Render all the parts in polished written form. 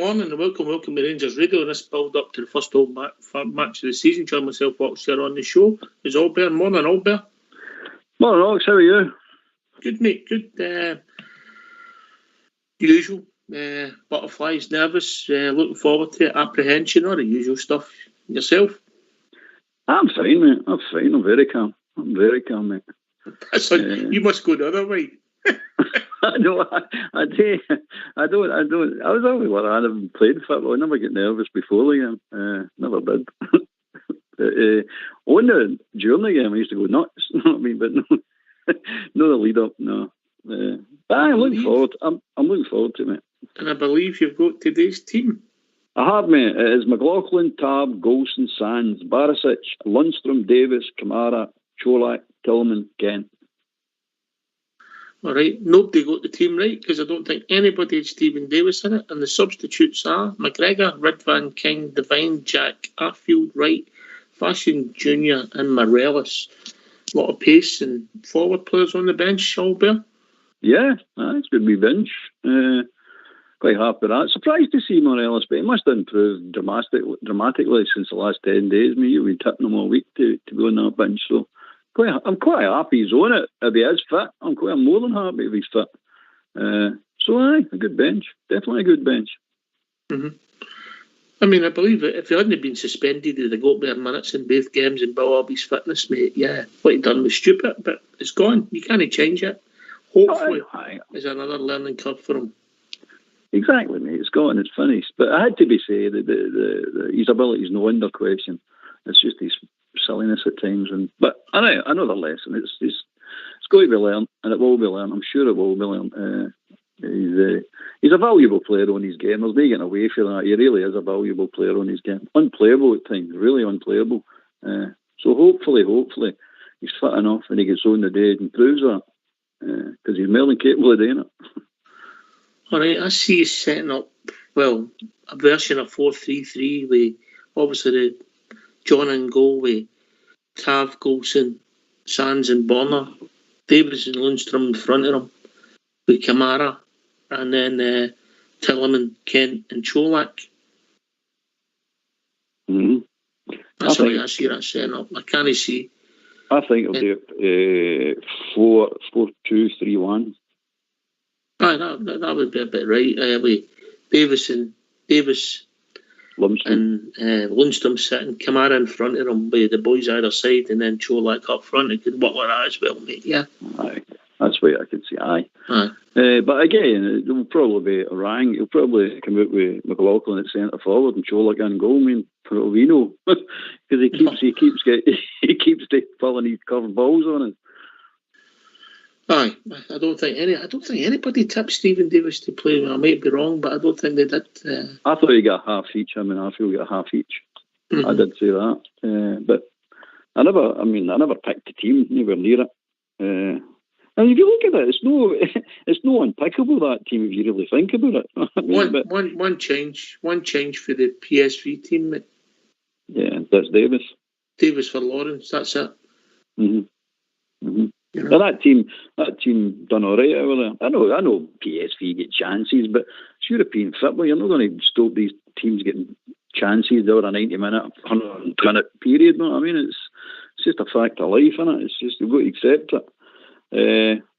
morning and welcome to Rangers Radio and this build up to the first home match of the season. Join myself, Ox, here on the show. It's Albert. Morning, Albert. Morning, Ox. How are you? Good, mate. Good. Usual. Butterflies, nervous. Looking forward to it. Apprehension, all the usual stuff. Yourself? I'm fine, mate. I'm fine. I'm very calm, mate. You must go the other way. No, I do. I don't. I was always one. I never played football. I never get nervous before the game. Never did. On during the game, I used to go nuts. You know what I mean? But no the lead up. No. But I'm looking forward. I'm looking forward to it, mate. And I believe you've got today's team. I have, mate. It is McLaughlin, Tab, Golson, Sands, Barisic, Lundstrom, Davis, Kamara, Cholak, Tillman, Kent. All right, nobody got the team right because I don't think anybody had Stephen Davis in it. And the substitutes are McGregor, Ridvan, King, Devine, Jack, Arfield, Wright, Fashion Jr. and Morelos. A lot of pace and forward players on the bench, Albert. Yeah, it's good to be bench. Quite happy with that. Surprised to see Morelos, but he must have improved dramatically since the last 10 days. You've been tipping him all week to go on that bench, so I'm quite happy he's on it. If he is fit, I'm more than happy if he's fit. So aye, a good bench. Definitely a good bench. Mm-hmm. I mean, I believe that if he hadn't been suspended, he'd have got better minutes in both games and built up his fitness, mate. Yeah, what he done was stupid, but it's gone. You can't change it. Hopefully, there's another learning curve for him. Exactly, mate. It's gone. It's finished. But I had to be said that his ability is no under question. It's just his silliness at times. But another lesson. It's going to be learned, and it will be learned. I'm sure it will be learned. He's a valuable player on his game. There's no getting away from that. He really is a valuable player on his game. Unplayable at times, really unplayable. So hopefully, he's fit enough and he gets on the day and proves that. Because he's more than capable of doing it. All right, I see you setting up, a version of 4-3-3 with obviously the John and goal with Tav, Golson, Sands and Bonner, Davis and Lundstrom in front of him with Kamara, and then Tillman, Kent and Cholak. Mm-hmm. That's the way I see that setting up. I can't see. I think it'll do 4-2-3-1. Aye, that would be a bit right. With Davis, Lundstrom. and Lundstrom sitting, Kamara in front of him with the boys either side, and then Cholak up front. It could work like that as well, mate. Yeah. Aye, that's what I could see. Aye. But again, it will probably be a rang. He'll probably come out with McLaughlin at centre forward and Cholak in goal. I mean, for all we know, because he keeps pulling these curved balls on it. Aye, I don't think anybody tipped Stephen Davis to play. I might be wrong, but I don't think they did. I thought he got half each. I mean, I feel he got half each. Mm-hmm. I did say that, but I never picked the team. Never near it. And if you look at it, it's no unpickable, that team, if you really think about it. I mean, one change for the PSV team, mate. Yeah, that's Davis. Davis for Lawrence. That's it. Mm-hmm. Mm-hmm. You know? That team done all right over there. I know PSV get chances, but it's European football. You're not going to stop these teams getting chances over a 90-minute, 100-minute period. You know what I mean? It's just a fact of life, isn't it? It's just you've got to accept it.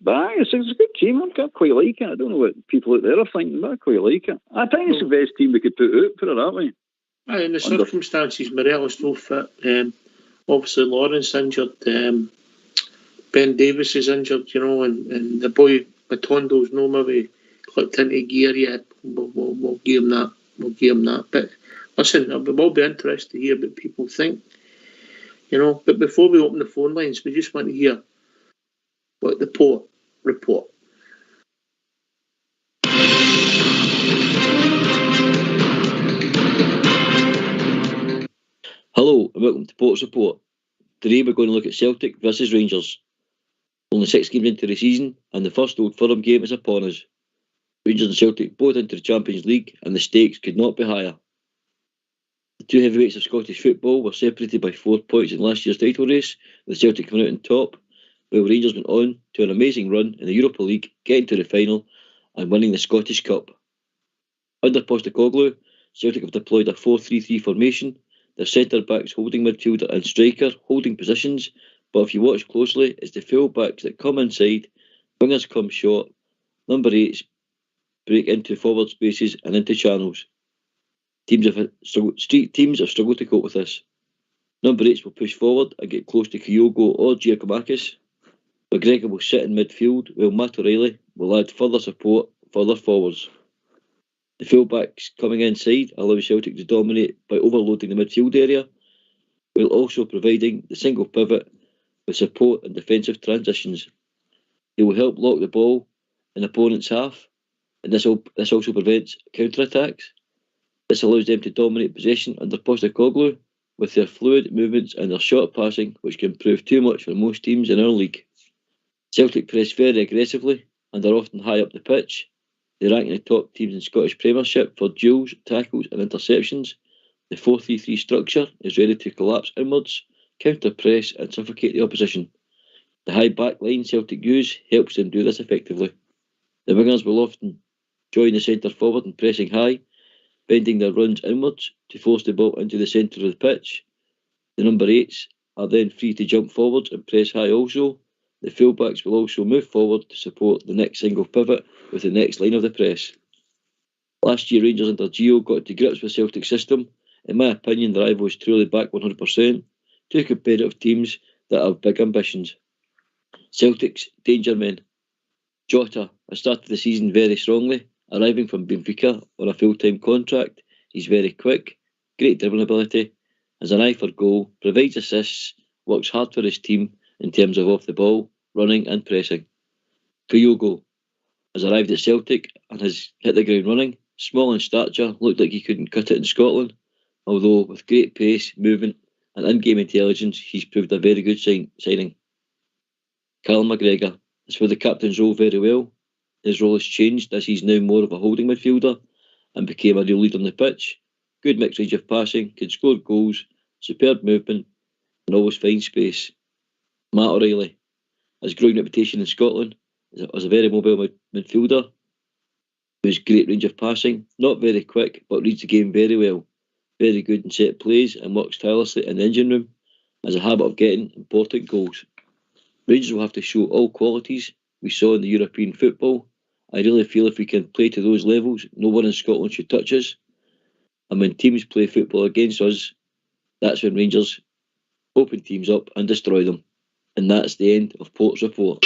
But it's a good team. I quite like it. I don't know what people out there are thinking, but I quite like it. I think it's the best team we could put it that way. Aye, in the circumstances, Morelos no fit. Obviously, Lawrence injured. Ben Davis is injured, and the boy Matondo's no maybe clicked into gear yet. We'll give him that. But listen, I will be interested to hear what people think. But before we open the phone lines, we just want to hear what the Port report. Hello and welcome to Port's Report. Today we're going to look at Celtic versus Rangers. Only 6 games into the season and the first Old Firm game is upon us. Rangers and Celtic both into the Champions League and the stakes could not be higher. The two heavyweights of Scottish football were separated by 4 points in last year's title race, with Celtic coming out on top, while Rangers went on to an amazing run in the Europa League, getting to the final and winning the Scottish Cup. Under Postecoglou, Celtic have deployed a 4-3-3 formation. Their centre-backs, holding midfielder and striker, holding positions, but if you watch closely, it's the full-backs that come inside, wingers come short, number 8s break into forward spaces and into channels. Street teams have struggled to cope with this. Number 8s will push forward and get close to Kyogo or Giacomakis. McGregor will sit in midfield, while Matt O'Reilly will add further support further forwards. The full-backs coming inside allow Celtic to dominate by overloading the midfield area, while also providing the single pivot with support and defensive transitions. They will help lock the ball in opponent's half, and this also prevents counter-attacks. This allows them to dominate possession under Postecoglou with their fluid movements and their short passing, which can prove too much for most teams in our league. Celtic press very aggressively and are often high up the pitch. They rank in the top teams in Scottish Premiership for duels, tackles and interceptions. The 4-3-3 structure is ready to collapse inwards, counter-press and suffocate the opposition. The high back line Celtic use helps them do this effectively. The wingers will often join the centre forward in pressing high, bending their runs inwards to force the ball into the centre of the pitch. The number 8s are then free to jump forwards and press high also. The full-backs will also move forward to support the next single pivot with the next line of the press. Last year, Rangers under Gio got to grips with Celtic's system. In my opinion, the rivals truly back 100%. Two competitive teams that have big ambitions. Celtic's danger men. Jota has started the season very strongly, arriving from Benfica on a full-time contract. He's very quick, great dribbling ability, has an eye for goal, provides assists, works hard for his team in terms of off the ball, running and pressing. Kyogo has arrived at Celtic and has hit the ground running. Small in stature, looked like he couldn't cut it in Scotland, although with great pace, movement and in-game intelligence, he's proved a very good signing. Callum McGregor has filled the captain's role very well. His role has changed as he's now more of a holding midfielder and became a real leader on the pitch. Good mixed range of passing, can score goals, superb movement and always finds space. Matt O'Reilly has growing reputation in Scotland as a very mobile midfielder who has great range of passing, not very quick but reads the game very well, very good in set plays and works tirelessly in the engine room, has a habit of getting important goals. Rangers will have to show all qualities we saw in the European football. I really feel if we can play to those levels, no one in Scotland should touch us. And when teams play football against us, that's when Rangers open teams up and destroy them. And that's the end of Port's report.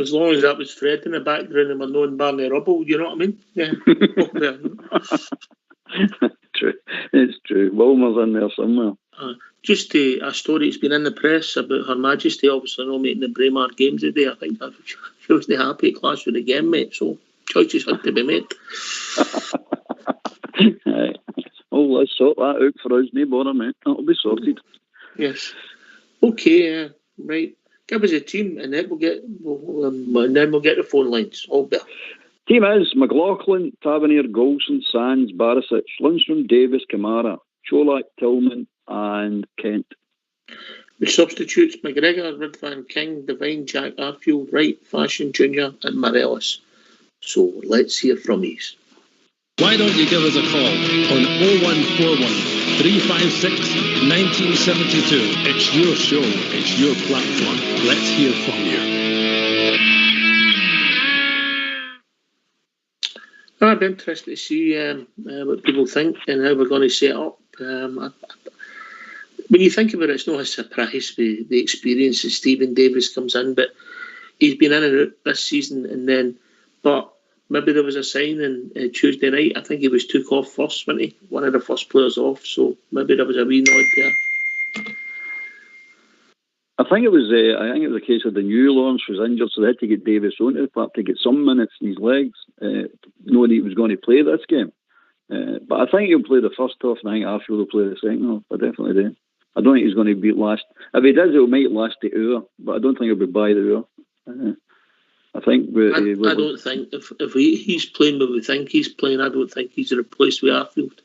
As long as that was Fred in the background and we're knowing Barney Rubble, you know what I mean? Yeah. True. It's true. Wilmer's in there somewhere. Just a story that's been in the press about Her Majesty obviously not making the Braemar games today. I think that shows the happy class with the game, mate. So choices had to be made. Right. Oh, let's sort that out for us, no bother, mate. That'll be sorted. Yes. Okay, right. Give us a team and then we'll get the phone lines. All better. Team is McLaughlin, Tavernier, Golson, Sands, Barisic, Lundstrom, Davis, Kamara, Cholak, Tillman and Kent. The substitutes: McGregor, Ridvan, King, Devine, Jack, Arfield, Wright, Fashion, Junior and Morelos. So let's hear from these. Why don't you give us a call on 0141 356 1972. It's your show, it's your platform. Let's hear from you. I'd be interested to see what people think and how we're going to set up. When you think about it, it's not a surprise with the experience that Stephen Davis comes in, but he's been in and out this season, but maybe there was a sign on Tuesday night. I think he was took off first, wasn't he? One of the first players off, so maybe there was a wee nod there. I think it was a case of the new Lawrence was injured, so they had to get Davis onto the park to get some minutes in his legs, knowing he was going to play this game. But I think he'll play the first half, and I think Arfield will play the second half. I definitely do. I don't think he's going to be last. If he does, it might last the hour, but I don't think he'll be by the hour. I think. I don't think if he's playing where we think he's playing, I don't think he's replaced with Arfield.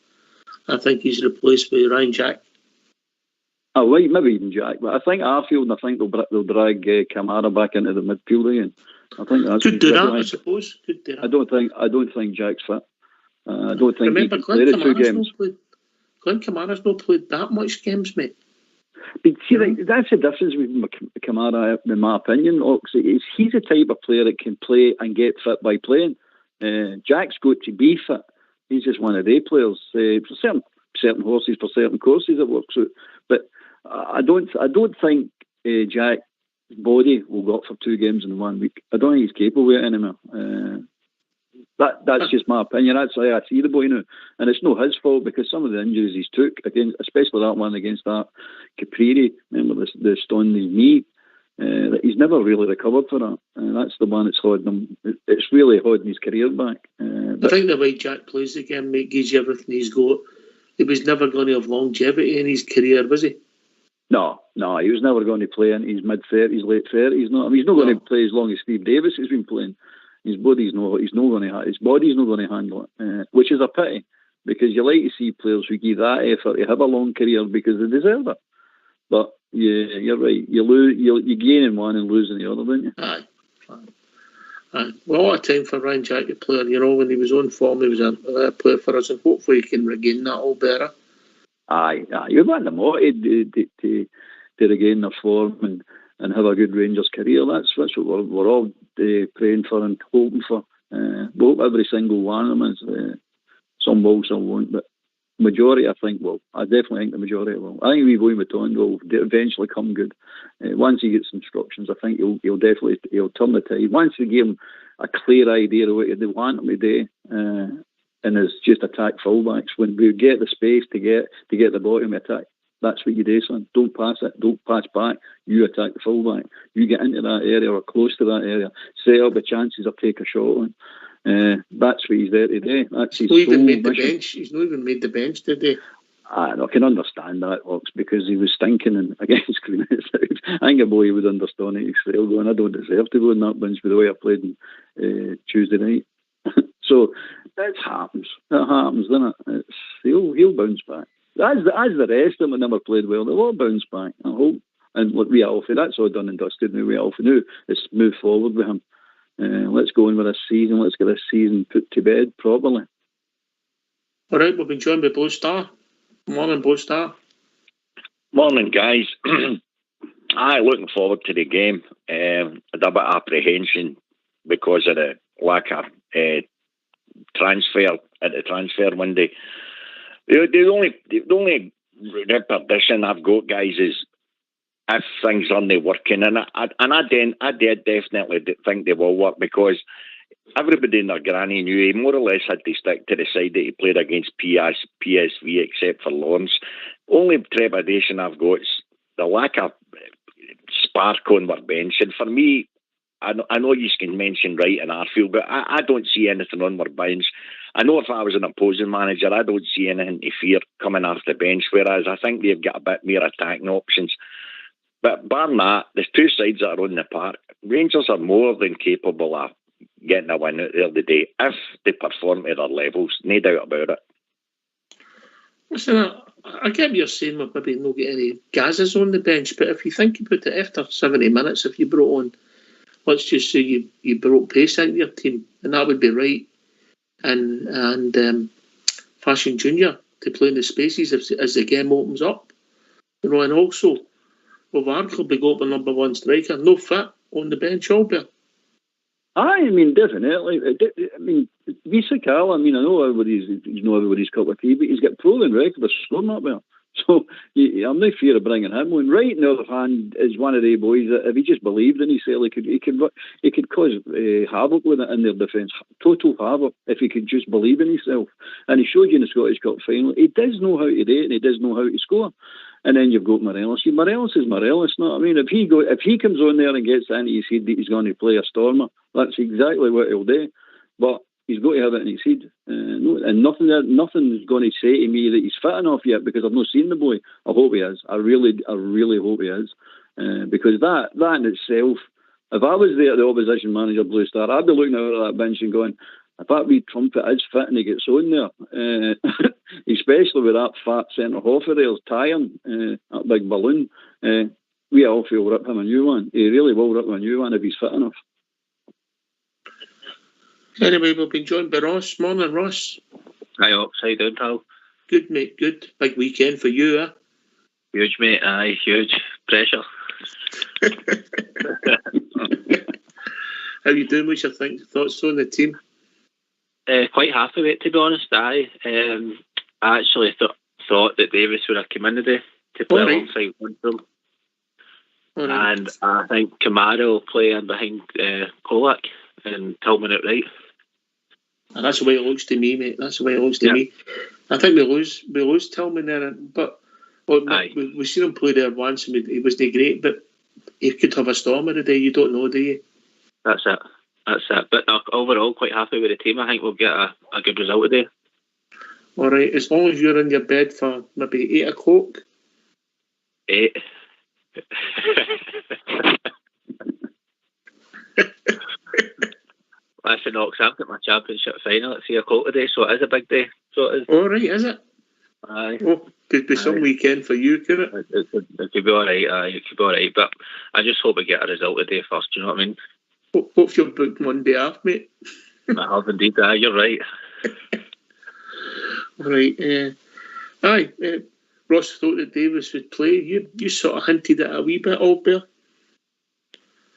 I think he's replaced by Ryan Jack. Oh, right, maybe even Jack, but I think Arfield, and I think they'll drag Kamara back into the midfield again. I think that's could do that, I suppose. Could do that. I don't think Jack's fit. I don't think remember he can play the 2 games. Glenn Kamara's not played that much games, mate. But see, that's the difference with Kamara, in my opinion. He's the type of player that can play and get fit by playing. Jack's got to be fit. He's just one of the players. For certain horses, for certain courses, it works out. But I don't think Jack's body will go up for 2 games in 1 week. I don't think he's capable of it anymore. That's just my opinion. That's how I see the boy now, and it's not his fault because some of the injuries he's took against, especially that one against that Capriri. Remember the stone in his knee. He's never really recovered for that, and that's the one that's holding him. It's really holding his career back. I think the way Jack plays the game, mate, gives you everything he's got. He was never going to have longevity in his career, was he? No, he was never going to play in his mid-30s, late 30s. No, I mean, he's not going to play as long as Steve Davis has been playing. His body's not going to handle it, which is a pity because you like to see players who give that effort to have a long career because they deserve it. But yeah, you're right. You gain in one and lose in the other, don't you? Aye. Well, a lot of time for Ryan Jack to play. You know, when he was on form, he was a player for us, and hopefully he can regain that all better. Aye. You want them all to regain their form and have a good Rangers career. That's what we're all praying for and hoping for. We hope every single one of them is. Some will, some won't, but majority, I think, will. I definitely think the majority will. I think Boy Maton will eventually come good. Once he gets instructions, I think he'll definitely turn the tide. Once they give him a clear idea of what they want him to do, and it's just attack fullbacks. When we get the space to get the bottom attack, that's what you do, son. Don't pass it. Don't pass back. You attack the fullback. You get into that area or close to that area. Set up the chances or take a shot on. That's what he's there to do. That's his He's not even made the bench. He's not even made the bench today. I can understand that, Ox, because he was stinking against Green. I think a boy would understand it. He's still going, I don't deserve to go in that bench with the way I played on Tuesday night. So it happens. It happens, doesn't it? He'll bounce back. As the rest of them never played well, they'll all bounce back, I hope. And look, we Alfie, that's all done and dusted now. We Alfie now, let's move forward with him. Let's go in with this season. Let's get this season put to bed properly. All right, we've been joined by Blue Star. Morning, Blue Star. Morning, guys. Looking forward to the game. A bit of apprehension because of the lack of transfer at the transfer window. The only repercussion I've got, guys, is if things aren't working, and I definitely think they will work because everybody in their granny knew he more or less had to stick to the side that he played against PSV, except for Lawrence. Only trepidation I've got is the lack of spark on our bench, and for me, I know you can mention Wright and Arfield, but I don't see anything on our bench. I know if I was an opposing manager, I don't see anything to fear coming off the bench, whereas I think they've got a bit more attacking options. But barring that, there's two sides that are on the park. Rangers are more than capable of getting a win out there today if they perform at their levels, no doubt about it. Listen, I get what you're saying with maybe not get any gases on the bench, but if you think about it, after 70 minutes, if you brought on, let's just say you brought pace into your team, and that would be right, and Fashion Junior to play in the spaces as the game opens up, and also we've arguably got the number one striker, no fit on the bench, Albert. I mean, definitely. I mean, Visa Carl, I know he's not everybody's cup of tea, but he's got proven record of scoring up there. So I'm no fear of bringing him on. Right, on the other hand, is one of the boys that if he just believed in himself, he could cause havoc with it in their defence, total havoc if he could just believe in himself. And he showed you in the Scottish Cup final, he does know how to do it and he does know how to score. And then you've got Morelos. Morelos is Morelos, no? I mean, if he comes on there and gets into his head that he's going to play a stormer, that's exactly what he'll do. But he's got to have it in his head. And nothing's going to say to me that he's fit enough yet because I've not seen the boy. I hope he is. I really hope he is. Because that in itself, if I was the opposition manager, Blue Star, I'd be looking out at that bench and going, if that wee trumpet is fit and he gets on there, especially with that fat centre half of theirs tying that big balloon, we all feel rip him a new one. He really will rip him a new one if he's fit enough. Anyway, we've been joined by Ross. Morning, Ross. Hi, Ox. How you doing, pal? Good, mate, good. Big weekend for you, eh? Huge, mate. Aye, huge. Pressure. How you doing? What's your thoughts on the team? Quite happy with it, to be honest. I actually thought that Davis would have come in today to play alongside Lundstrom. And I think Kamara will play in behind Kolak and Tillman outright. And that's the way it looks to me, mate. That's the way it looks to me. I think we lose Tillman there, but we seen him play there once and he wasn't great, but he could have a storm of the day. You don't know, do you? That's it. But overall, quite happy with the team. I think we'll get a good result today. All right, as long as you're in your bed for maybe 8 o'clock. 8. Listen, Ox, I've got my championship final at 3 o'clock today, so it is a big day. So it is. All right, is it? Aye. Oh, could be some weekend for you, could it? It could be all right. Aye, it could be all right. But I just hope we get a result today first. Do you know what I mean? Hope you're booked Monday off, mate. I have indeed. Aye, you're right. Right. Ross thought that Davis would play. You sort of hinted at a wee bit, Albert.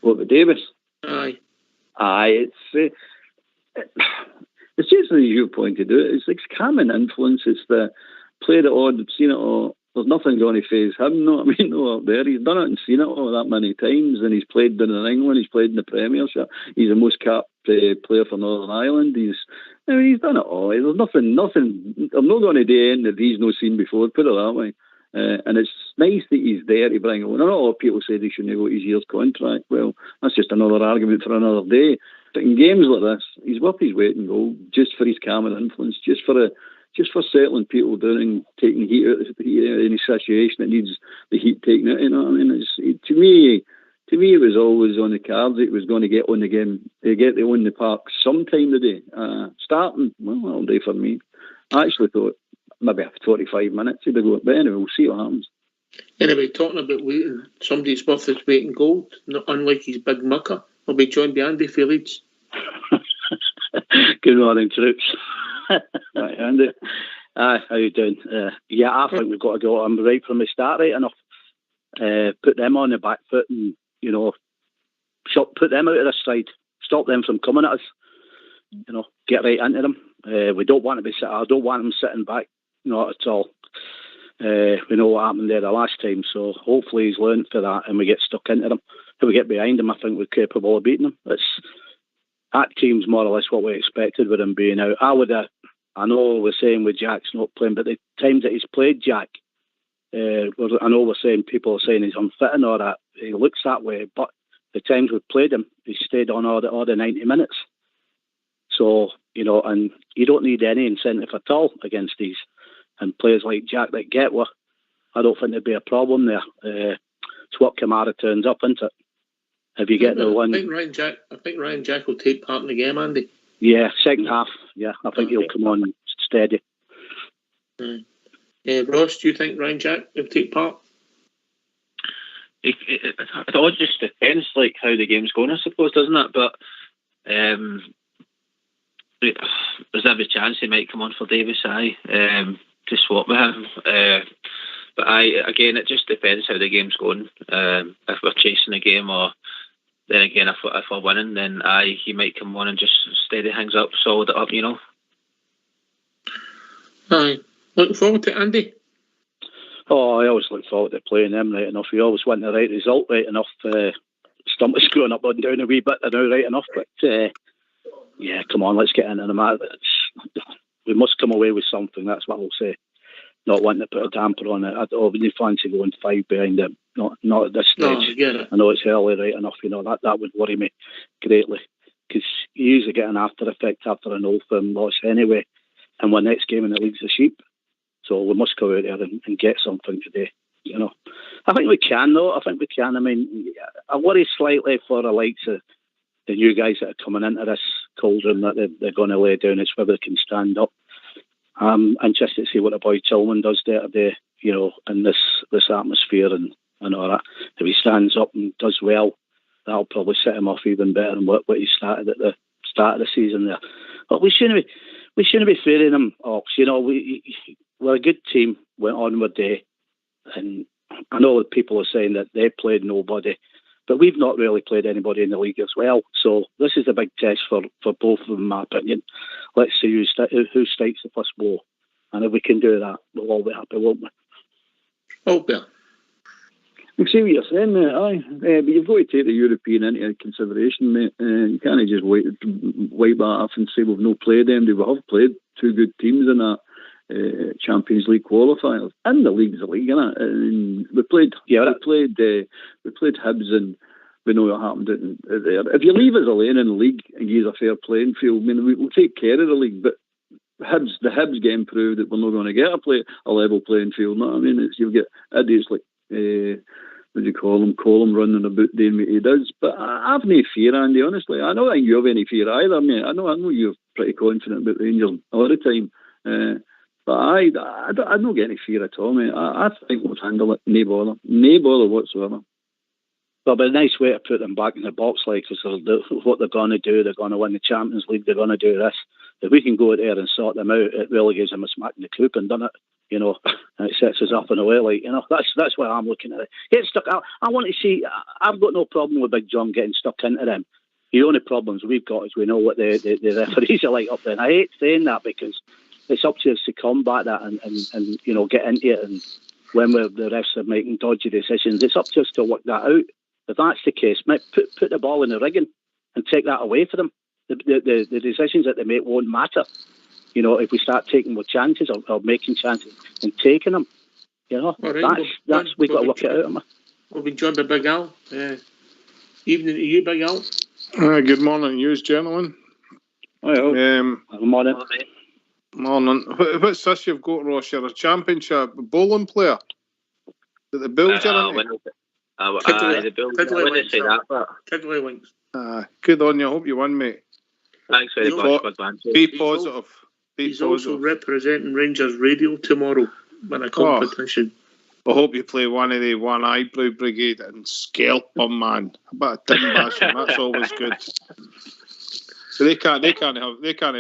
What, with Davis? Aye. It's just as you pointed out. It's like calming influence. It's the played it on, seen it all. There's nothing going to phase him. No, I mean, no up there. He's done it and seen it all that many times, and he's played in England. He's played in the Premiership. He's the most capped player for Northern Ireland. He's done it all. There's nothing. I'm not going to do anything that he's not seen before. Put it that way. And it's nice that he's there to bring it on. I know a lot of people say he shouldn't have got his year's contract. Well, that's just another argument for another day. But in games like this, he's worth his weight in gold just for his calming influence, just for settling people down and taking heat out of any situation that needs the heat taken out. You know what I mean? To me, it was always on the cards. It was going to get on the game, get on the park sometime today. Starting, well, all day for me. I actually thought maybe after 45 minutes he'd go. But anyway, we'll see what happens. Anyway, talking about weight, somebody's worth his weight in gold, not unlike his big mucker. I'll be joined by Andy for Leeds. Good morning, troops. Right, Andy. How you doing? I think we've got to go on right from the start, right enough. Put them on the back foot and, put them out of their stride. Stop them from coming at us. Get right into them. We don't want to be I don't want them sitting back. Not at all. We know what happened there the last time, so hopefully he's learned for that and we get stuck into them. If we get behind them, I think we're capable of beating them. That team's more or less what we expected with him being out. I know we're saying with Jack's not playing, but the times that he's played Jack, I know we're saying people are saying he's unfit and all that. He looks that way, but the times we've played him, he stayed on all the 90 minutes. So, and you don't need any incentive at all against these. And players like Jack that get one, I don't think there'd be a problem there. It's what Kamara turns up, isn't it? If you get the one... I think Ryan Jack will take part in the game, Andy. Yeah, second half. Yeah, I think he'll come on steady. Ross, do you think Ryan Jack will take part? It all just depends, how the game's going, I suppose, doesn't it? But there's every chance he might come on for Davis, to swap with him. But again, it just depends how the game's going. If we're chasing the game, or then again, if we're winning, then he might come on and just steady things up, solid it up, Aye. Looking forward to it, Andy? Oh, I always look forward to playing them right enough. We always want the right result right enough. Stomach's going up and down a wee bit now right enough, but yeah, come on, let's get into the match. We must come away with something, that's what I'll say. Not wanting to put a damper on it. I wouldn't fancy going 5 behind them. Not at this stage. No, I get it. I know it's early right enough, that would worry me greatly. Because you usually get an after effect after an Old Firm loss anyway. And our next game in the league's the Sheep. So we must go out there and get something today. I think we can, though. I think we can. I mean, I worry slightly for the likes of the new guys that are coming into this cauldron that they're going to lay down. It's whether they can stand up. I'm interested to see what the boy Tillman does there today, in this atmosphere and all that. If he stands up and does well, that'll probably set him off even better than what he started at the start of the season there. But we shouldn't be fearing them, Ox. We're a good team. Went on with day, and I know that people are saying that they played nobody, but we've not really played anybody in the league as well. So this is a big test for both of them, in my opinion. Let's see who strikes the first blow, and if we can do that, we'll all be happy, won't we? Oh, yeah. I see what you're saying, mate. Aye, but you've got to take the European into consideration, mate. You can't just wipe that off and say we've not played them. We have played two good teams in that Champions League qualifiers, and the league's a league, isn't it? And we played Hibs, and we know what happened there. If you leave us alone in the league and use a fair playing field, I mean, we'll take care of the league, but the Hibs game proved that we're not going to get a level playing field. No, I mean, you'll get idiots like what do you call him? Colum running about doing what he does. But I've no fear, Andy, honestly. I don't think you have any fear either, mate. I know you're pretty confident about Rangers all the time. But I don't get any fear at all, mate. I think we'll handle it. No bother whatsoever. Well, but a nice way to put them back in the box, because what they're going to do, they're going to win the Champions League, they're going to do this. If we can go there and sort them out, it really gives them a smack in the coupon, doesn't it? And it sets us up in a way, that's why I'm looking at it. Get stuck out. I want to see. I've got no problem with Big John getting stuck into them. The only problems we've got is we know what the referees are like up there. And I hate saying that because it's up to us to combat that and get into it. And when the refs are making dodgy decisions, it's up to us to work that out. If that's the case, mate, put the ball in the rigging and take that away for them. The decisions that they make won't matter. If we start taking more chances or making chances and taking them, right, we've got to work it out. We'll be joined by Big Al. Evening to you, Big Al. Good morning, you gentlemen. Hi, good morning. Morning. What's this you've got, Ross? You're a championship bowling player. The Bills are in it. The Bills. I wouldn't say that, but Tiddly winks. Good on you. I hope you win, mate. Thanks very much. Be positive. He's also representing Rangers Radio tomorrow in a competition. I hope you play one of the one eyebrow brigade and scalp them, man. A bit of tin bashing, that's always good. So they can't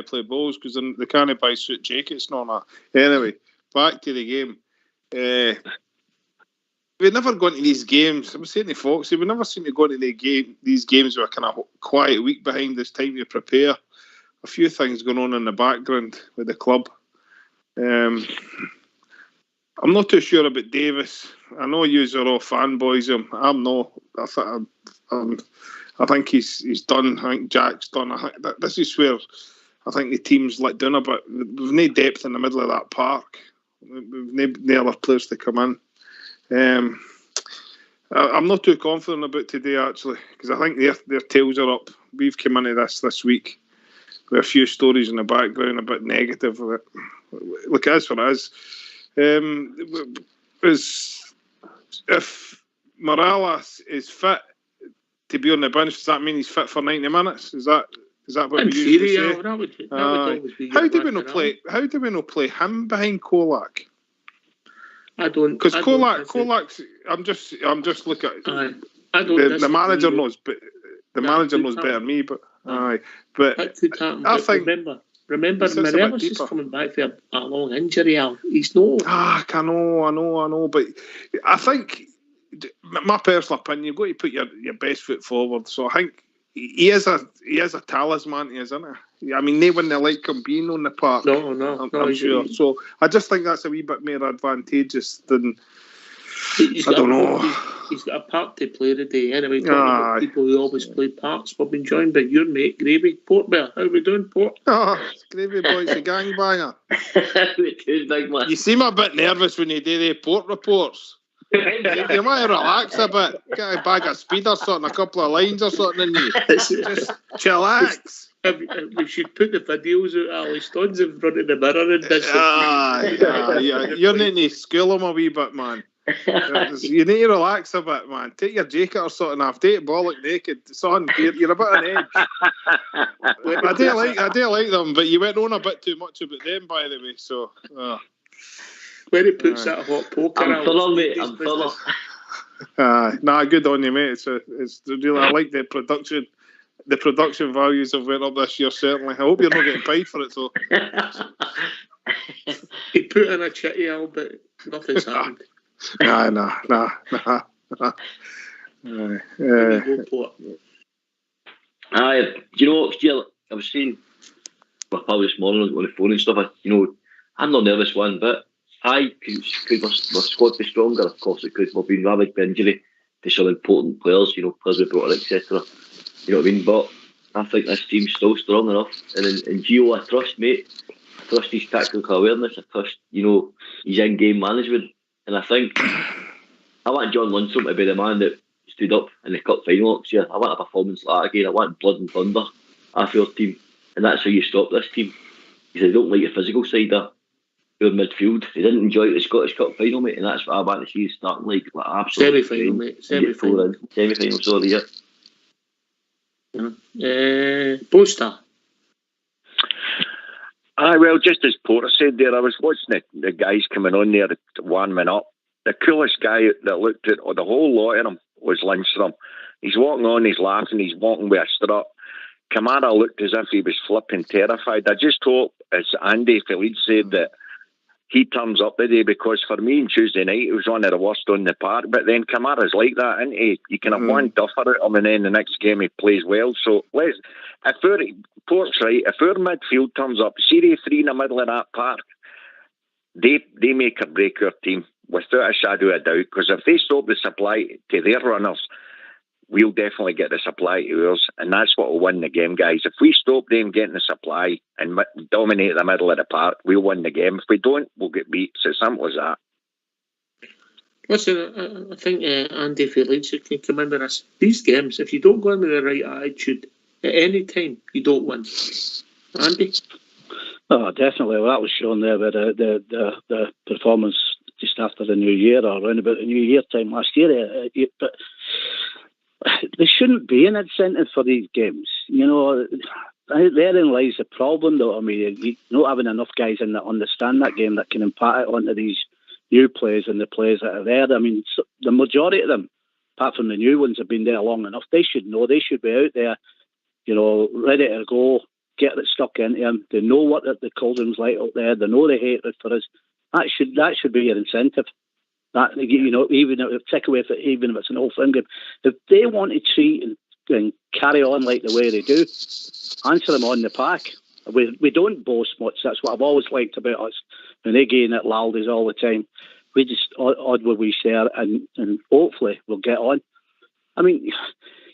play bowls because they can't buy suit jackets and all that. Anyway, back to the game. We've never gone to these games. I'm saying to Foxy, we never seem to go to these games with a kind of quiet week behind this time to prepare. A few things going on in the background with the club. I'm not too sure about Davis. I know you are all fanboys of him. I'm not. I think he's done. I think Jack's done. I think this is where I think the team's let down a bit. We've no depth in the middle of that park. We've no other players to come in. I'm not too confident about today, actually, because I think their tails are up. We've come into this week with a few stories in the background, a bit negative. Look, as for us, if Morales is fit to be on the bench, does that mean he's fit for 90 minutes? Is that what we usually say? That would always be. How do we not play him behind Kolak? I don't, because Kolak's. I'm just looking at. The manager knows, but the manager knows better than me. But but I think remember, Morelos is coming back for a long injury. He's no. I know, but I think my personal opinion, you've got to put your best foot forward. So I think he is a talisman, isn't he? I mean, they wouldn't like him being on the park. No, I'm sure. So I just think that's a wee bit more advantageous than. I don't know. He's got a part to play today. Anyway, talking about people who always play parts. We've been joined by your mate, Gravy. Port Bear. How are we doing, Port? Gravy boy's a gangbanger. Good, big man. You seem a bit nervous when you do the Port reports. You might relax a bit. Get a bag of speed or something, a couple of lines or something in you. Just chillax. We should put the videos out. Ali Stone's in front of the mirror and this. Yeah. You're needing to school him a wee bit, man. You need to relax a bit, man. Take your jacket or something off. Take bollock naked, son. You're a bit on edge. I do like them, but you went on a bit too much about them, by the way. So when he puts that hot poker I'm out, fuller, mate. I'm fuller. Nah, good on you, mate. It's really, I like the production. The production values have went up this year, certainly. I hope you're not getting paid for it, though. He put in a chitty out, but nothing's happened. Nah. Aye, you know, Stuart, I was saying my pal this morning on the phone and stuff, I'm not nervous one bit. Could my squad be stronger? Of course it could. We've been ravaged by injury to some important players, players we brought in, etc. You know what I mean? But I think this team's still strong enough. And in Gio, I trust, mate. I trust his tactical awareness. I trust, his in-game management. And I think I want John Lundstrom to be the man that stood up in the cup final last year. I want a performance like that again. I want blood and thunder after your team. And that's how you stop this team. Because they don't like the physical side of your midfield. They didn't enjoy the Scottish Cup final, mate. And that's what I want to see starting like absolutely. Semi-final, mate. Semi-final. Semi-final, sorry, yeah. Poster. Well, just as Porter said there, I was watching the guys coming on there, warming up. The coolest guy that looked at the whole lot of them was Lindstrom. He's walking on, he's laughing, he's walking with a strut. Kamara looked as if he was flipping terrified. I just hope, as Andy Philippe said, that he turns up today, because for me on Tuesday night it was one of the worst on the park. But then Kamara's like that, isn't he? You can have one duffer at him, and then the next game he plays well. So Port's right. If our midfield turns up, Serie 3 in the middle of that park, they make or break our team without a shadow of a doubt. Because if they stop the supply to their runners, we'll definitely get the supply to ours, and that's what will win the game, guys. If we stop them getting the supply and dominate the middle of the park, we'll win the game. If we don't, we'll get beat. It's as simple as that. Listen, I think Andy Philippe can come in with us. These games, if you don't go in with the right attitude at any time, you don't win. Andy? Oh, definitely. Well, that was shown there with the performance just after the New Year, or around about the New Year time last year. But there shouldn't be an incentive for these games. Therein lies the problem, though. I mean, you not having enough guys in that understand that game that can impart it onto these new players and the players that are there. I mean, the majority of them, apart from the new ones, have been there long enough. They should know. They should be out there, ready to go, get it stuck into them. They know what the cauldron's like out there. They know the hatred for us. That should be your incentive. That, even if take away even if it's an old firm game, if they want to treat and carry on like the way they do, answer them on the park. We don't boast much. That's what I've always liked about us. And they gain at Laldi's all the time. We just odd what we share, and hopefully we'll get on. I mean,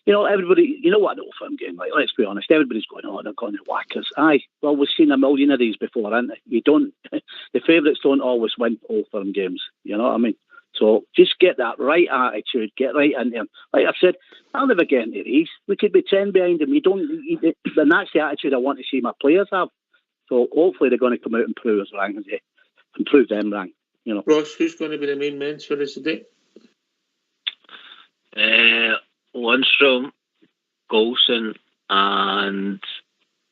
everybody, what an old firm game like. Let's be honest, everybody's going, they're going to whack us. Aye, well, we've seen a million of these before, haven't we? The favourites don't always win old firm games. You know what I mean? So just get that right attitude, get right into them. Like I said, I'll never get into these. We could be 10 behind them. And that's the attitude I want to see my players have. So hopefully they're going to come out and prove us wrong, and prove them wrong. Ross, who's going to be the main men for us today? Lundstrom, Golson, and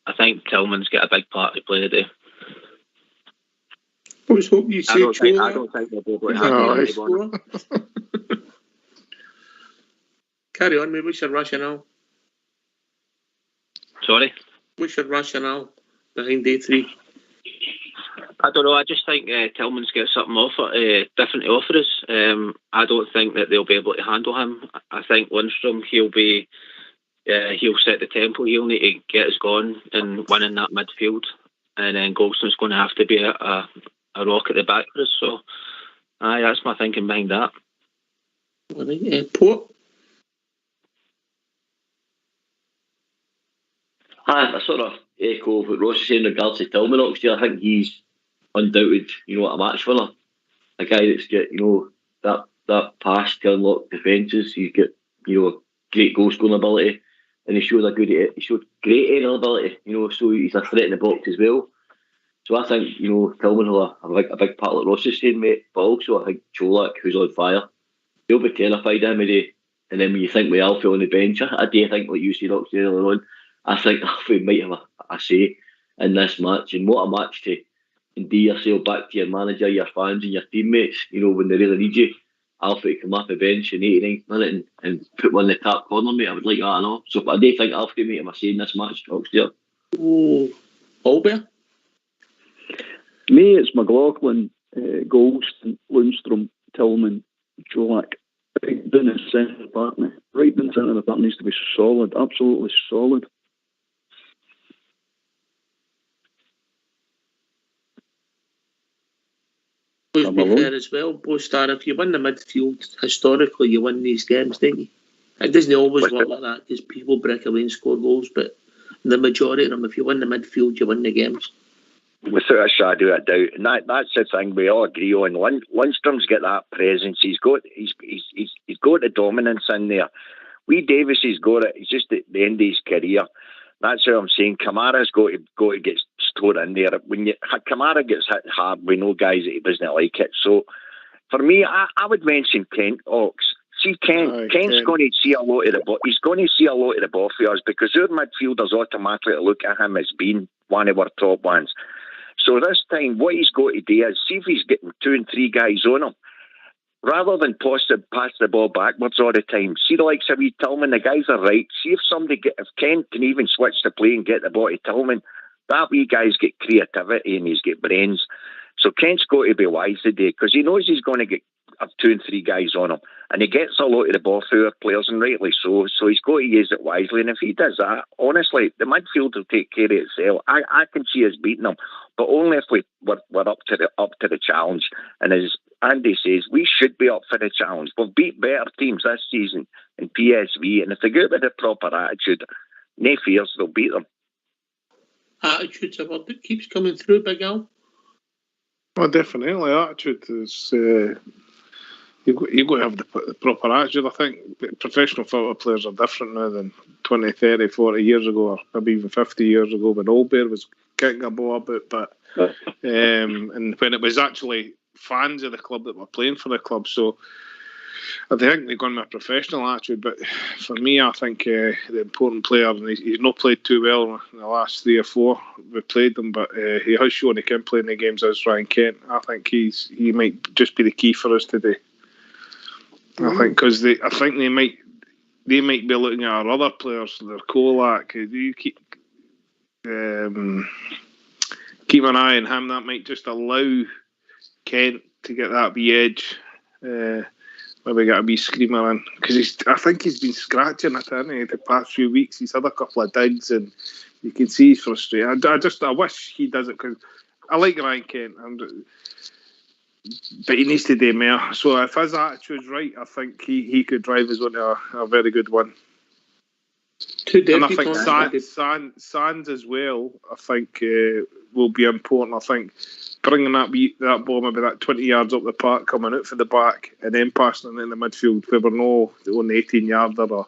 I think Tillman's got a big part to play today. I was hoping you'd say I don't think they'll be able to handle anyone. Carry on, mate. What's your rationale? Sorry? What's your rationale behind day 3? I don't know. I just think Tillman's got something different to offer us. I don't think that they'll be able to handle him. I think Lundstrom, he'll set the tempo. He'll need to get us going and winning that midfield. And then Golson's going to have to be a rock at the back for us. So, that's my thinking behind that. Port? I sort of echo what Ross is saying in regards to Tillman next year. I think he's undoubted, a match winner. A guy that's got, that pass to unlock defences. He's got, great goal scoring ability, and he showed great aerial ability, so he's a threat in the box as well. So I think, Tillman will have a big part, like Ross is saying, mate, but also I think Cholak, who's on fire, he'll be terrified every day. And then when you think with Alfie on the bench, I do think, like you said, Oxley earlier on, I think Alfie might have a say in this match. And what a match to endear yourself back to your manager, your fans and your teammates, when they really need you. Alfie to come off the bench in 89th minute and put one in the top corner, mate. I would like that, I know. So I do think Alfie might have a say in this match, Oxley. Oh, Albert? Me, it's McLaughlin, Goldson, Lundstrom, Tillman, Cholak. Right down the centre back, mate. Right down the centre of the back needs to be solid, absolutely solid. To be fair as well, Bostar, if you win the midfield, historically you win these games, don't you? It doesn't always work like that because people break away and score goals, but the majority of them, if you win the midfield, you win the games. Without a shadow of a doubt, and that's the thing we all agree on. Lundstrom's got that presence. He's got the dominance in there. Wee Davis has got it. He's just at the end of his career. That's what I'm saying. Kamara's got to get stored in there. When Kamara gets hit hard, we know guys that he doesn't like it. So for me, I would mention Kent Ox. See, Kent's going to see a lot of the ball. He's going to see a lot of the ball for us because our midfielders automatically look at him as being one of our top ones. So this time, what he's got to do is see if he's getting 2 and 3 guys on him. Rather than pass the ball backwards all the time. See the likes of wee Tillman, the guys are right. See if Kent can even switch the play and get the ball to Tillman, that wee guy's got creativity and he's got brains. So Kent's got to be wise today because he knows he's going to have 2 and 3 guys on him. And he gets a lot of the ball through our players, and rightly so. So he's got to use it wisely. And if he does that, honestly, the midfield will take care of itself. I can see us beating them, but only if we're up to the challenge. And as Andy says, we should be up for the challenge. We've beat better teams this season in PSV, and if they go with the proper attitude, no fears, they'll beat them. Attitude's a word that keeps coming through, Big Al. Well, definitely, attitude is. You've got to have the proper attitude. I think professional football players are different now than 20, 30, 40 years ago, or maybe even 50 years ago when Albert was kicking a ball about. But and when it was actually fans of the club that were playing for the club. So I think they're going with a professional attitude. But for me, I think the important player, and he's not played too well in the last 3 or 4 we've played them, but he has shown he can play in the games as Ryan Kent. I think he might just be the key for us today. I think because they might be looking at our other players, their Cholak. You keep an eye on him. That might just allow Kent to get that wee edge. Maybe get a wee screamer in because I think he's been scratching it, hasn't he, the past few weeks. He's had a couple of digs and you can see he's frustrated. I wish he does it because I like Ryan Kent. But he needs to do more. So if his attitude's right, I think he could drive us onto a very good one. And I think Sands as well, I think will be important. I think bringing that ball maybe that 20 yards up the park, coming out for the back and then passing it in the midfield where we're no on the 18-yarder.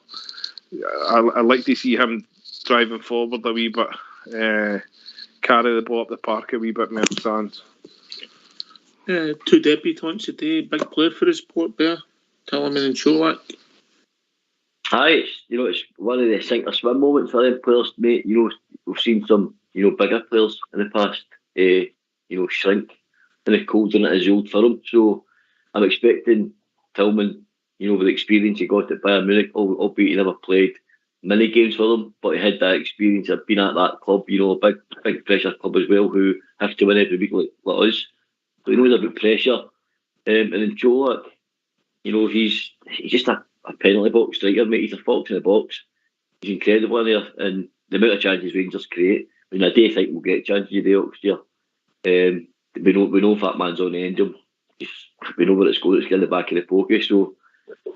I'd like to see him driving forward a wee bit, carry the ball up the park a wee bit more, Sands. 2 debutants today, big player for his Port there, Tillman and Cholak. Aye, it's one of the sink or swim moments for them players, mate. We've seen some, bigger players in the past, shrink in the cold and it is old for them. So I'm expecting Tillman, with the experience he got at Bayern Munich, albeit he never played many games for them, but he had that experience of being at that club, a big pressure club as well, who have to win every week like us. So he knows about pressure. And then Cholak, he's just a penalty box striker, mate. He's a fox in the box. He's incredible in there. And the amount of chances Rangers create, I do think we'll get chances today, Oxford. We know if that man's on the end of him. We know where it's going. It's in the back of the pocket. So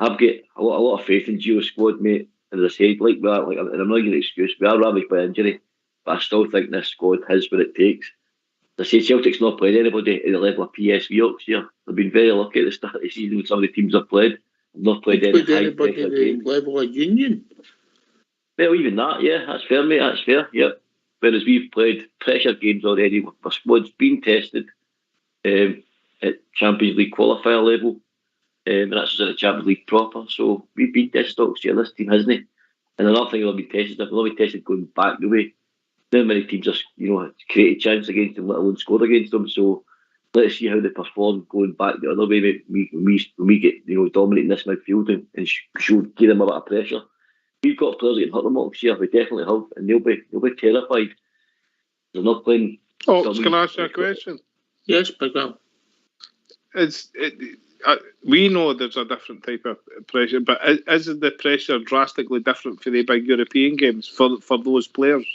I've got a lot of faith in Gio's squad, mate. And as I said, and I'm not giving an excuse, we are ravaged by injury, but I still think this squad has what it takes. As I say, Celtic's not played anybody at the level of PSV Oxford. They've been very lucky at the start of the season with some of the teams have played. They've not played any high pressure games. Level of Union. Well, even that, yeah, that's fair, mate. That's fair. Yep. whereas we've played pressure games already. Our squad's been tested at Champions League qualifier level, and that's at the Champions League proper. So we've been tested, obviously, this team hasn't. And another thing they'll be tested, if they'll be tested going back the way, not many teams are, created chance against them, let alone scored against them. So let's see how they perform going back the other way. We get, dominating this midfield and show give them a bit of pressure. We've got players that can hurt them all this year. We definitely have, and they'll be terrified. They're not playing. Oh, can I ask you a question? Yes, Big Al. We know there's a different type of pressure, but is the pressure drastically different for the big European games for those players?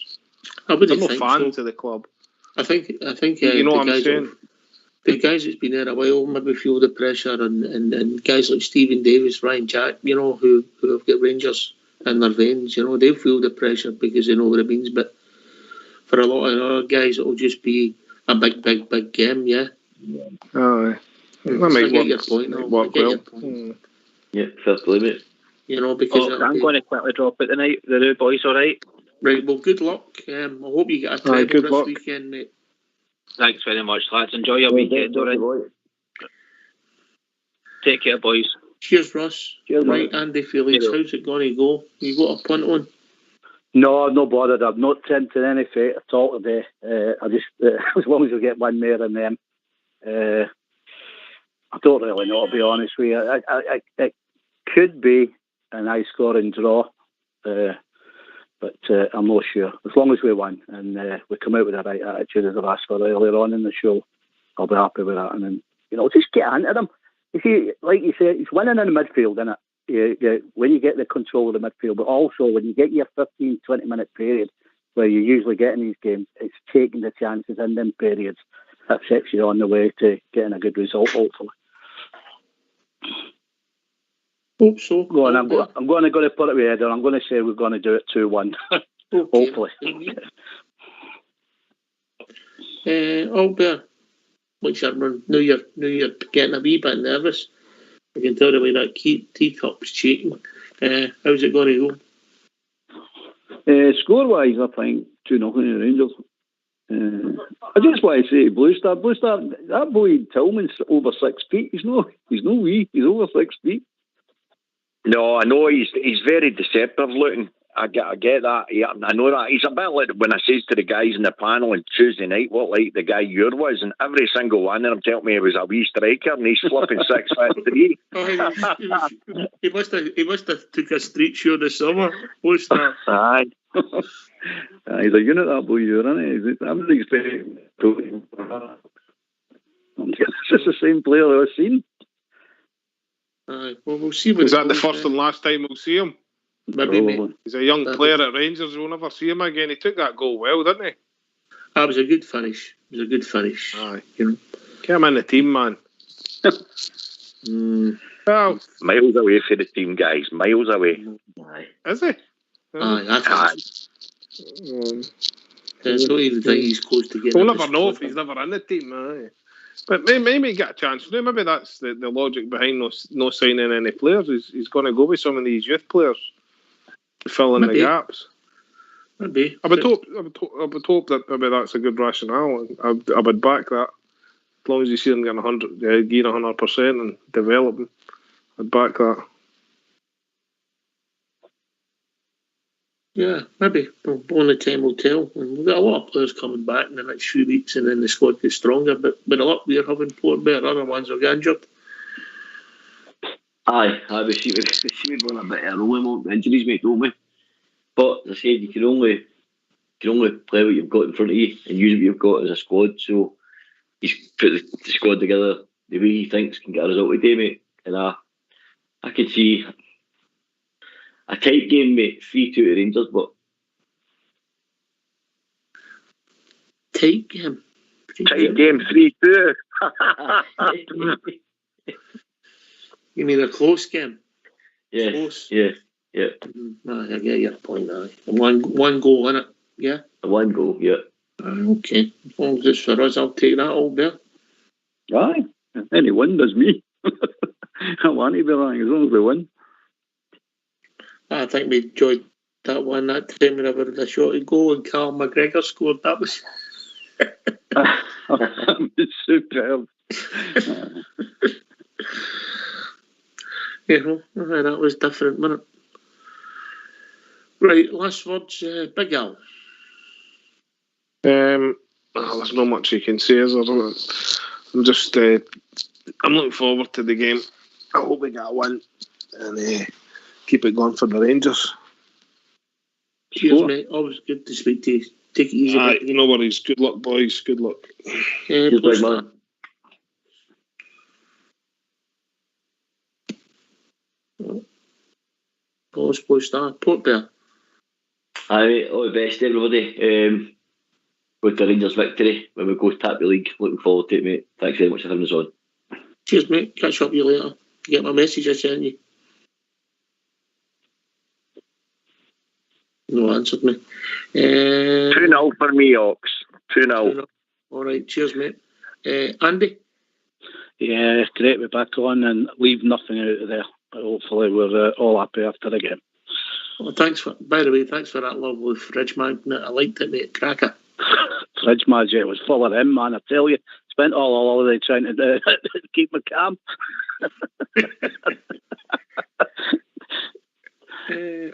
I wouldn't They're think no fans so. of the club. I think You know what I'm saying? The guys that's been there a while maybe feel the pressure, and guys like Stephen Davis, Ryan Jack, who have got Rangers in their veins, they feel the pressure because they know what it means. But for a lot of other guys, it'll just be a big game, yeah. Aye. I get your point. I get your point. Yeah, fair play, mate. Because I'm going to quickly drop it tonight. The new boys, all right? Right, well, good luck. I hope you get a treble this weekend, mate. Thanks very much, lads. Enjoy your weekend, all right? Take care, boys. Cheers, Russ. Cheers, right, mate. Andy Felix, how's it going to go? You got a punt on? No, I'm not bothered. I've not tempted any fate at all today. I just, as long as we get one more in them, I don't really know, to be honest with you. It could be a nice scoring draw, but I'm not sure. As long as we win and we come out with the right attitude as I've asked for earlier on in the show, I'll be happy with that. And then, just get into them. You see, like you said, it's winning in the midfield, isn't it? When you get the control of the midfield, but also when you get your 15, 20-minute period where you usually get in these games, it's taking the chances in them periods that sets you on the way to getting a good result, hopefully. Hope so. Go on, I'm going to put it with Ed, and I'm going to say we're going to do it 2-1. Hopefully. Albert, what's your run? Now you're getting a wee bit nervous. I can tell the way that teacup's shaking. How's it going to go? Score-wise, I think 2-0 to Rangers. I just want to say Blue Star, that boy Tillman's over 6 feet. He's no wee. He's over 6 feet. No, I know he's very deceptive looking. I get that. Yeah, I know that. He's a bit like when I says to the guys in the panel on Tuesday night what like the guy Ure was, and every single one of them telling me he was a wee striker, and he's flipping 6'3". He must have took a street show this summer. What's that? Aye. He's a unit, that boy Ure, isn't he? I was expecting it's just the same player I've seen. Well, we'll see. Is that the first and last time we'll see him? Maybe, mate. He's a young player at Rangers. We'll never see him again. He took that goal well, didn't he? That was a good finish. Aye. Get him in the team, man. Well, miles away for the team, guys. Miles away. Aye. Is he? Aye. I don't even think he's close to getting. We'll never know if he's never in the team. Aye. But maybe get a chance. Maybe that's the logic behind no signing any players. He's going to go with some of these youth players to fill in the gaps. Maybe. I would hope that maybe that's a good rationale. I would back that. As long as you see him getting 100% and developing, I'd back that. Yeah, maybe. Well, only time will tell. And we've got a lot of players coming back in the next few weeks, and then the squad gets stronger. But with the luck we're having, Port Bear, other ones will get injured. Aye, we see me going a bit early with injuries, mate, don't we? But as I said, you can only play what you've got in front of you and use what you've got as a squad. So he's put the squad together the way he thinks can get a result today, mate. And I could see a tight game, mate, 3-2 to Rangers, but tight game. Tight game, 3-2. You mean a close game? Yeah. Close. Yeah. I get your point. One goal in it. Yeah. One goal. Yeah. Okay. As long as it's for us, I'll take that all there. Aye. Any win does me. I want to be lying as long as we win. I think we enjoyed that one that time whenever the shot to go and Carl McGregor scored. That was superb. That was different, wasn't it? Right, last words, Big Al. There's not much you can say, is there? I'm just, I'm looking forward to the game. I hope we get a win and keep it going for the Rangers. Cheers, mate. Always good to speak to you. Take it easy. No worries. Good luck, boys. Good luck. Cheers, big man. Post star. Port Bear. Aye, all the best, everybody. With the Rangers victory when we go tap the league. Looking forward to it, mate. Thanks very much for having us on. Cheers, mate. Catch up with you later. Get my message I sent you. No answered me. 2-0 for me, Ox. 2-0. All right, cheers, mate. Andy? Yeah, great to be back on and leave nothing out of there. Hopefully we're all happy after the game. Well, by the way, thanks for that lovely fridge magnet. I liked it, mate. Cracker. Fridge magic was full of him, man. I tell you, spent all holiday trying to keep me calm.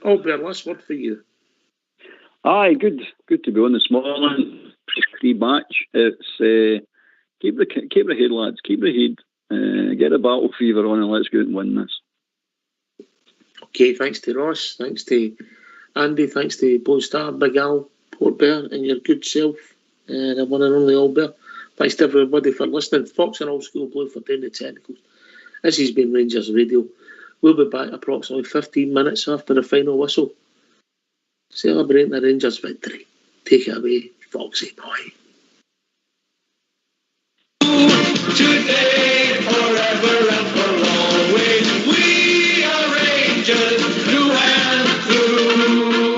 Albert, last word for you. Aye, good to be on this morning. Free match. It's keep the head, lads. Keep the head. Get the battle fever on, and let's go out and win this. Okay, thanks to Ross. Thanks to Andy. Thanks to Blue Star, Big Al, Port Bear, and your good self, the one and only Albert. Thanks to everybody for listening. Fox and Old School Blue for doing the technicals. This has been Rangers Radio. We'll be back approximately 15 minutes after the final whistle, celebrating the Rangers victory. Take it away, Foxy boy. Today, forever and for always, we are Rangers through and through.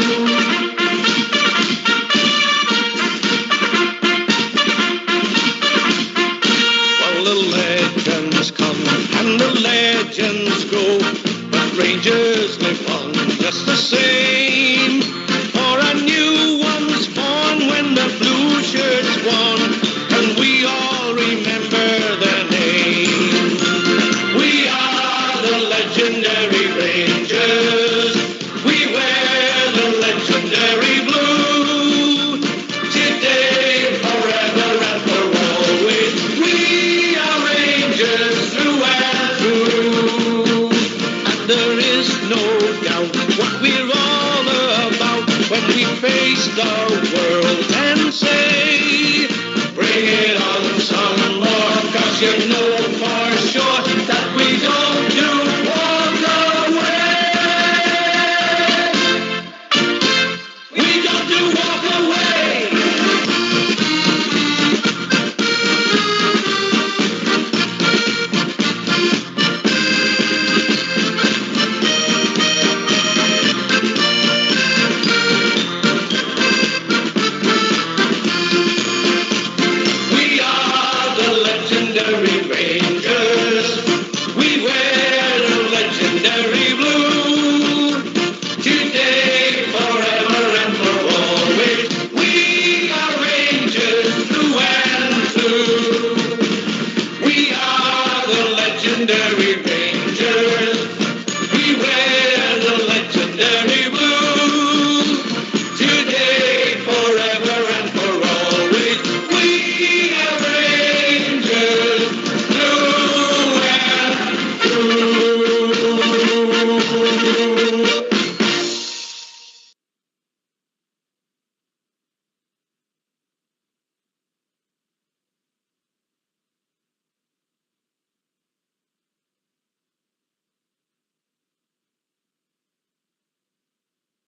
Well, the legends come and the legends go, but Rangers live on just the same. For a new one's born when the blue shirts won, and we all remember their name. We are the legendary Rangers. We wear the legendary blue. Today, forever and for always, we are Rangers through and through. And there is no doubt what we're all about when we face the world and say, bring it on some more, 'cause you know for sure that we don't do walk away. We don't do walk away. We are the legendary Rangers. We wear the legendary blue. Today, forever and for always, we are Rangers through and through. We are the legendary Rangers. We wear the legendary blue. Today, forever and for always, we are Rangers through and through.